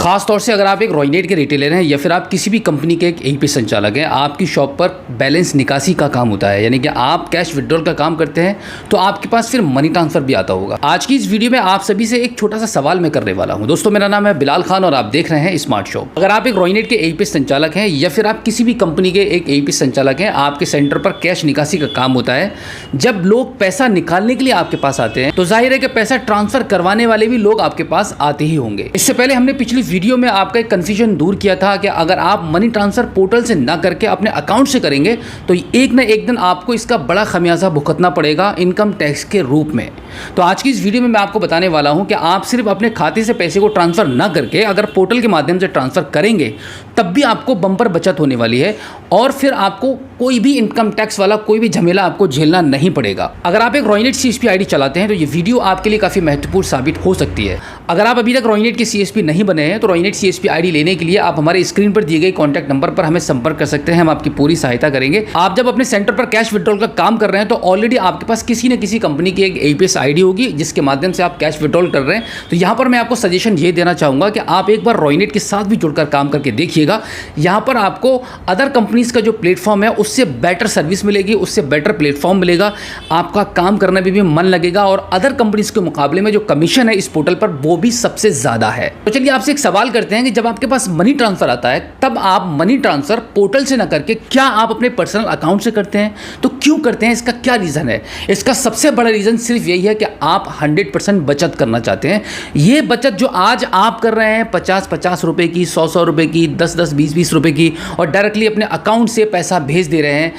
खास तौर से अगर आप एक रॉयनेट के रिटेलर हैं या फिर आप किसी भी कंपनी के एक एपी संचालक हैं, आपकी शॉप पर बैलेंस निकासी का काम होता है, यानी कि आप कैश विड्रॉल का काम करते हैं, तो आपके पास फिर मनी ट्रांसफर भी आता होगा। आज की इस वीडियो में आप सभी से एक छोटा सा सवाल मैं करने वाला हूं। दोस्तों, मेरा नाम है बिलाल खान और आप देख रहे हैं स्मार्ट शॉप। अगर आप एक रॉयनेट के एपी संचालक हैं या फिर आप किसी भी कंपनी के एक एपी संचालक हैं, आपके सेंटर पर कैश निकासी का काम होता है। जब लोग पैसा निकालने के लिए आपके पास आते हैं तो जाहिर है कि पैसा ट्रांसफर करवाने वाले भी लोग आपके पास आते ही होंगे। इससे पहले हमने पिछली वीडियो में आपका एक कंफ्यूजन दूर किया था कि अगर आप मनी ट्रांसफर पोर्टल से ना करके अपने अकाउंट से करेंगे तो एक ना एक दिन आपको इसका बड़ा खमियाजा भुगतना पड़ेगा इनकम टैक्स के रूप में। तो आज की इस वीडियो में मैं आपको बताने वाला हूं कि आप सिर्फ अपने खाते से पैसे को ट्रांसफर ना करके अगर पोर्टल के माध्यम से ट्रांसफर करेंगे तब भी आपको बम्पर बचत होने वाली है और फिर आपको कोई भी इनकम टैक्स वाला कोई भी झमेला आपको झेलना नहीं पड़ेगा। अगर आप एक रॉयनेट सीएसपी आईडी चलाते हैं तो ये वीडियो आपके लिए काफ़ी महत्वपूर्ण साबित हो सकती है। अगर आप अभी तक रॉयनेट के सीएसपी नहीं बने हैं तो रॉयनेट सीएसपी आईडी लेने के लिए आप हमारे स्क्रीन पर दिए गए कॉन्टैक्ट नंबर पर हमें संपर्क कर सकते हैं। हम आपकी पूरी सहायता करेंगे। आप जब अपने सेंटर पर कैश विड्रॉल का काम कर रहे हैं तो ऑलरेडी आपके पास किसी न किसी कंपनी की एक एपीएस आईडी होगी जिसके माध्यम से आप कैश विड्रॉल कर रहे हैं। तो यहाँ पर मैं आपको सजेशन ये देना चाहूँगा कि आप एक बार रॉयनेट के साथ भी जुड़कर काम करके देखिएगा। यहाँ पर आपको अदर कंपनीज का जो प्लेटफॉर्म है उससे बेटर सर्विस मिलेगी, उससे बेटर प्लेटफॉर्म मिलेगा, आपका काम करने में भी मन लगेगा और अदर कंपनीज के मुकाबले में जो कमीशन है इस पोर्टल पर वो भी सबसे ज़्यादा है। तो चलिए आपसे एक सवाल करते हैं कि जब आपके पास मनी ट्रांसफर आता है तब आप मनी ट्रांसफर पोर्टल से ना करके क्या आप अपने पर्सनल अकाउंट से करते हैं? तो क्यों करते हैं, इसका क्या रीज़न है? इसका सबसे बड़ा रीज़न सिर्फ यही है कि आप 100% बचत करना चाहते हैं। ये बचत जो आज आप कर रहे हैं 50-50 रुपए की, 100-100 रुपए की, 10-10, 20-20 रुपए की और डायरेक्टली अपने अकाउंट से पैसा भेज दे रहे हैं,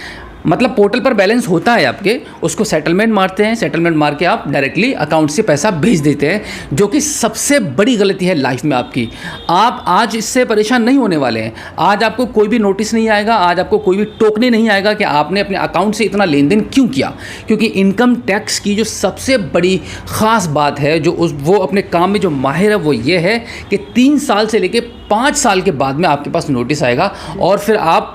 मतलब पोर्टल पर बैलेंस होता है आपके, उसको सेटलमेंट मारते हैं, सेटलमेंट मार के आप डायरेक्टली अकाउंट से पैसा भेज देते हैं, जो कि सबसे बड़ी गलती है लाइफ में आपकी। आप आज इससे परेशान नहीं होने वाले हैं। आज आपको कोई भी नोटिस नहीं आएगा, आज आपको कोई भी टोकने नहीं आएगा कि आपने अपने अकाउंट से इतना लेन देन क्यों किया, क्योंकि इनकम टैक्स की जो सबसे बड़ी ख़ास बात है, जो वो अपने काम में जो माहिर है, वो ये है कि 3 साल से लेकर 5 साल के बाद में आपके पास नोटिस आएगा और फिर आप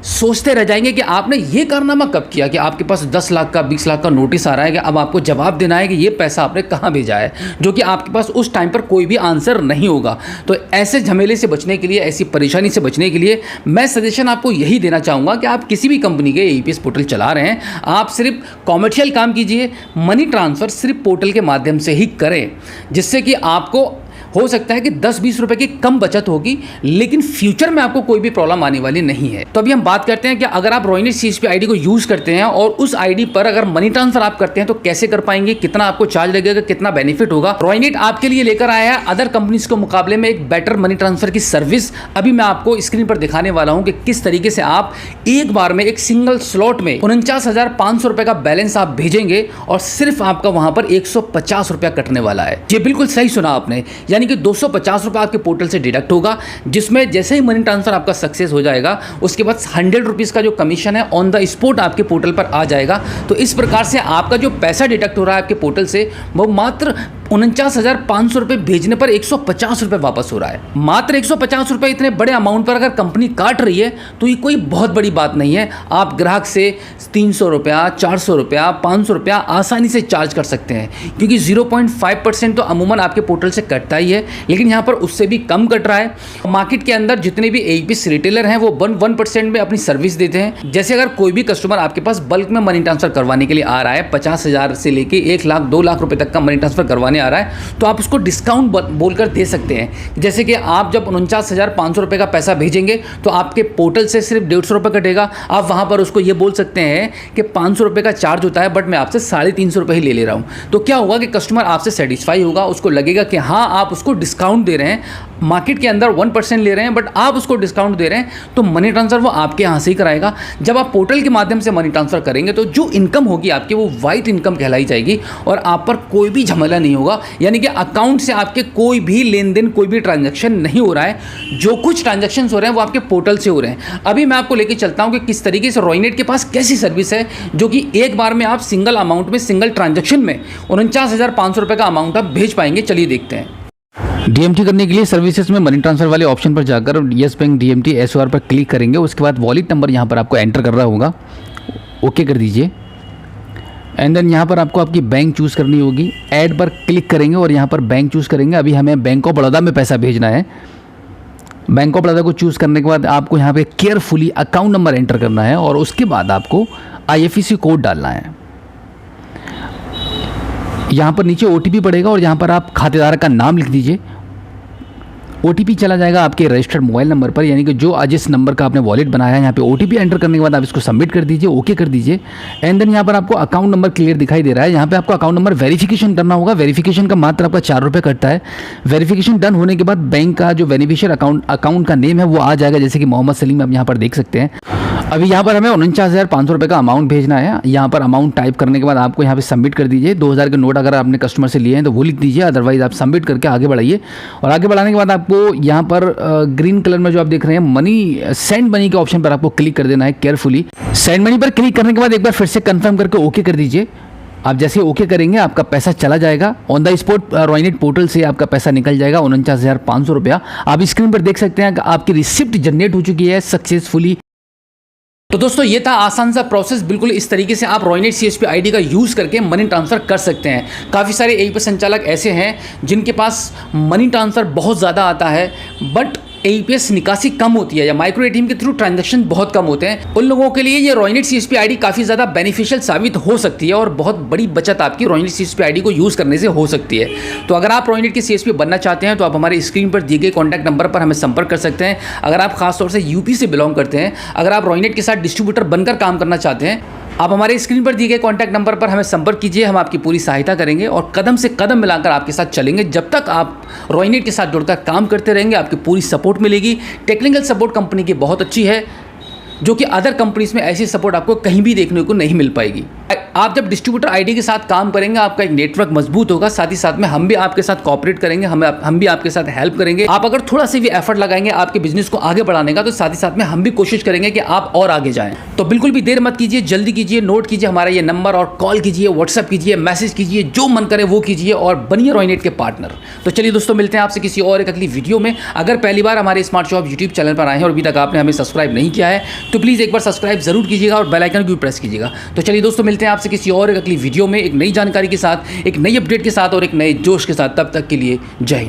सोचते रह जाएंगे कि आपने ये कारनामा कब किया कि आपके पास 10 लाख का 20 लाख का नोटिस आ रहा है कि अब आपको जवाब देना है कि ये पैसा आपने कहाँ भेजा है, जो कि आपके पास उस टाइम पर कोई भी आंसर नहीं होगा। तो ऐसे झमेले से बचने के लिए, ऐसी परेशानी से बचने के लिए मैं सजेशन आपको यही देना चाहूँगा कि आप किसी भी कंपनी के एपीएस पोर्टल चला रहे हैं, आप सिर्फ कॉमर्शियल काम कीजिए, मनी ट्रांसफ़र सिर्फ पोर्टल के माध्यम से ही करें, जिससे कि आपको हो सकता है कि 10-20 रुपए की कम बचत होगी, लेकिन फ्यूचर में आपको कोई भी प्रॉब्लम आने वाली नहीं है। तो अभी हम बात करते हैं कि अगर आप रॉयनेट सीएसपी आईडी को यूज़ करते हैं और उस आईडी पर अगर मनी ट्रांसफर आप करते हैं तो कैसे कर पाएंगे, कितना आपको चार्ज लगेगा, कितना बेनिफिट होगा। रॉयनेट आपके लिए लेकर आया है अदर कंपनीज के मुकाबले में एक बेटर मनी ट्रांसफर की सर्विस। अभी मैं आपको स्क्रीन पर दिखाने वाला हूँ कि किस तरीके से आप एक बार में एक सिंगल स्लॉट में 49,500 रुपए का बैलेंस आप भेजेंगे और सिर्फ आपका वहां पर 150 रुपया कटने वाला है। ये बिल्कुल सही सुना आपने, यानी कि 250 रुपए आपके पोर्टल से डिडक्ट होगा, जिसमें जैसे ही मनी ट्रांसफर आपका सक्सेस हो जाएगा उसके बाद 100 रुपीज़ का जो कमीशन है ऑन द स्पॉट आपके पोर्टल पर आ जाएगा। तो इस प्रकार से आपका जो पैसा डिडक्ट हो रहा है आपके पोर्टल से वो मात्र 49,500 रुपये भेजने पर 150 रुपये वापस हो रहा है। मात्र 150 रुपये इतने बड़े अमाउंट पर अगर कंपनी काट रही है तो ये कोई बहुत बड़ी बात नहीं है। आप ग्राहक से 300 रुपया, 400 रुपया, 500 रुपया आसानी से चार्ज कर सकते हैं, क्योंकि 0.5% तो अमूमन आपके पोर्टल से कटता ही है, लेकिन यहाँ पर उससे भी कम कट रहा है। मार्केट के अंदर जितने भी एपीएस रिटेलर हैं वो 1% में अपनी सर्विस देते हैं। जैसे अगर कोई भी कस्टमर आपके पास बल्क में मनी ट्रांसफर करवाने के लिए आ रहा है, 50,000 से लेके 1 लाख 2 लाख रुपए तक का मनी ट्रांसफर करवाने आ रहा है, तो आप उसको डिस्काउंट बोलकर दे सकते हैं। जैसे कि आप जब 49,500 रुपए का पैसा भेजेंगे तो आपके पोर्टल से सिर्फ 150 रुपये कटेगा। आप वहां पर उसको ये बोल सकते हैं कि 500 रुपये का चार्ज होता है, बट मैं आपसे 350 रुपये ही ले ले रहा हूं। तो क्या होगा कि कस्टमर आपसे सेटिस्फाई होगा, उसको लगेगा कि हाँ आप उसको डिस्काउंट दे रहे हैं। मार्केट के अंदर 1% ले रहे हैं बट आप उसको डिस्काउंट दे रहे हैं, तो मनी ट्रांसफर वो आपके यहाँ से ही कराएगा। जब आप पोर्टल के माध्यम से मनी ट्रांसफर करेंगे तो जो इनकम होगी आपकी वो वाइट इनकम कहलाई जाएगी और आप पर कोई भी झमेला नहीं होगा, यानी कि अकाउंट से आपके कोई भी लेन देन, कोई भी ट्रांजैक्शन नहीं हो रहा है। जो कुछ ट्रांजैक्शन हो रहे हैं वो आपके पोर्टल से हो रहे हैं। अभी मैं आपको लेके चलता हूँ कि किस तरीके से रॉयनेट के पास कैसी सर्विस है जो कि एक बार में आप सिंगल अमाउंट में, सिंगल ट्रांजैक्शन में 49,500 रुपये का अमाउंट आप भेज पाएंगे। चलिए देखते हैं। डीएमटी करने के लिए सर्विसेज में मनी ट्रांसफर वाले ऑप्शन पर जाकर येस बैंक डीएमटी एसओआर पर क्लिक करेंगे। उसके बाद वॉलेट नंबर यहाँ पर आपको एंटर कर रहा होगा, ओके कर दीजिए। एंड देन यहाँ पर आपको आपकी बैंक चूज़ करनी होगी। ऐड पर क्लिक करेंगे और यहाँ पर बैंक चूज़ करेंगे। अभी हमें बैंक ऑफ बड़ौदा में पैसा भेजना है, बैंक ऑफ बड़ौदा को चूज़ करने के बाद आपको यहाँ पे केयरफुली अकाउंट नंबर एंटर करना है और उसके बाद आपको IFSC कोड डालना है। यहाँ पर नीचे OTP पड़ेगा और यहाँ पर आप खातेदार का नाम लिख दीजिए। OTP चला जाएगा आपके रजिस्टर्ड मोबाइल नंबर पर, यानी कि जो जिस नंबर का आपने वॉलेट बनाया है। यहाँ पे OTP एंटर करने के बाद आप इसको सबमिट कर दीजिए, ओके कर दीजिए। एंड देन यहाँ पर आपको अकाउंट नंबर क्लियर दिखाई दे रहा है। यहाँ पे आपको अकाउंट नंबर वेरिफिकेशन करना होगा। वेरिफिकेशन का मात्र आपका 4 रुपये कटता है। वेरिफिकेशन डन होने के बाद बैंक का जो बेनिफिशियर अकाउंट का नेम है वो आ जाएगा, जैसे कि मोहम्मद सलीम आप यहाँ पर देख सकते हैं। अभी यहाँ पर हमें 49,500 रुपये का अमाउंट भेजना है। यहाँ पर अमाउंट टाइप करने के बाद आपको यहाँ पे सबमिट कर दीजिए। 2000 के नोट अगर आपने कस्टमर से लिए हैं तो वो लिख दीजिए, अदरवाइज आप सबमिट करके आगे बढ़ाइए। और आगे बढ़ाने के बाद आपको यहाँ पर ग्रीन कलर में जो आप देख रहे हैं मनी, सेंड मनी के ऑप्शन पर आपको क्लिक कर देना है केयरफुली। सेंड मनी पर क्लिक करने के बाद एक बार फिर से कंफर्म करके ओके कर दीजिए। आप जैसे ओके करेंगे आपका पैसा चला जाएगा ऑन द स्पॉट। रॉयनेट पोर्टल से आपका पैसा निकल जाएगा 49,500 रुपया। आप स्क्रीन पर देख सकते हैं कि आपकी रिसिप्ट जनरेट हो चुकी है सक्सेसफुली। तो दोस्तों ये था आसान सा प्रोसेस। बिल्कुल इस तरीके से आप रॉयनेट CSP ID का यूज़ करके मनी ट्रांसफ़र कर सकते हैं। काफ़ी सारे AEP संचालक ऐसे हैं जिनके पास मनी ट्रांसफ़र बहुत ज़्यादा आता है बट AEPS निकासी कम होती है या माइक्रो ATM के थ्रू ट्रांजैक्शन बहुत कम होते हैं। उन लोगों के लिए ये रॉयनेट CSP ID काफ़ी ज़्यादा बेनिफिशियल साबित हो सकती है और बहुत बड़ी बचत आपकी रॉयनेट CSP ID को यूज़ करने से हो सकती है। तो अगर आप रॉयनेट के CSP बनना चाहते हैं तो आप हमारे स्क्रीन पर दिए गए कॉन्टैक्ट नंबर पर हमें संपर्क कर सकते हैं। अगर आप खासतौर से UP से बिलोंग करते हैं, अगर आप रॉयनेट के साथ डिस्ट्रीब्यूटर बनकर काम करना चाहते हैं, आप हमारे स्क्रीन पर दिए गए कॉन्टैक्ट नंबर पर हमें संपर्क कीजिए। हम आपकी पूरी सहायता करेंगे और कदम से कदम मिलाकर आपके साथ चलेंगे। जब तक आप रॉयनेट के साथ जुड़कर काम करते रहेंगे आपकी पूरी सपोर्ट मिलेगी। टेक्निकल सपोर्ट कंपनी की बहुत अच्छी है, जो कि अदर कंपनीज में ऐसी सपोर्ट आपको कहीं भी देखने को नहीं मिल पाएगी। आप जब डिस्ट्रीब्यूटर ID के साथ काम करेंगे आपका एक नेटवर्क मजबूत होगा। साथ ही साथ में हम भी आपके साथ कोऑपरेट करेंगे, हम भी आपके साथ हेल्प करेंगे। आप अगर थोड़ा सा भी एफर्ट लगाएंगे आपके बिजनेस को आगे बढ़ाने का, तो साथ ही साथ में हम भी कोशिश करेंगे कि आप और आगे जाएं। तो बिल्कुल भी देर मत कीजिए, जल्दी कीजिए, नोट कीजिए हमारा ये नंबर और कॉल कीजिए, व्हाट्सएप कीजिए, मैसेज कीजिए, जो मन करे वो कीजिए और बनिए रॉयनेट के पार्टनर। तो चलिए दोस्तों, मिलते हैं आपसे किसी और एक अगली वीडियो में। अगर पहली बार हमारे स्मार्ट शॉप YouTube चैनल पर आए हैं और अभी तक आपने हमें सब्सक्राइब नहीं किया है तो प्लीज़ एक बार सब्सक्राइब जरूर कीजिएगा और बेल आइकन भी प्रेस कीजिएगा। तो चलिए दोस्तों, मिलते हैं आपसे किसी और एक अगली वीडियो में, एक नई जानकारी के साथ, एक नई अपडेट के साथ और एक नए जोश के साथ। तब तक के लिए जय हिंद।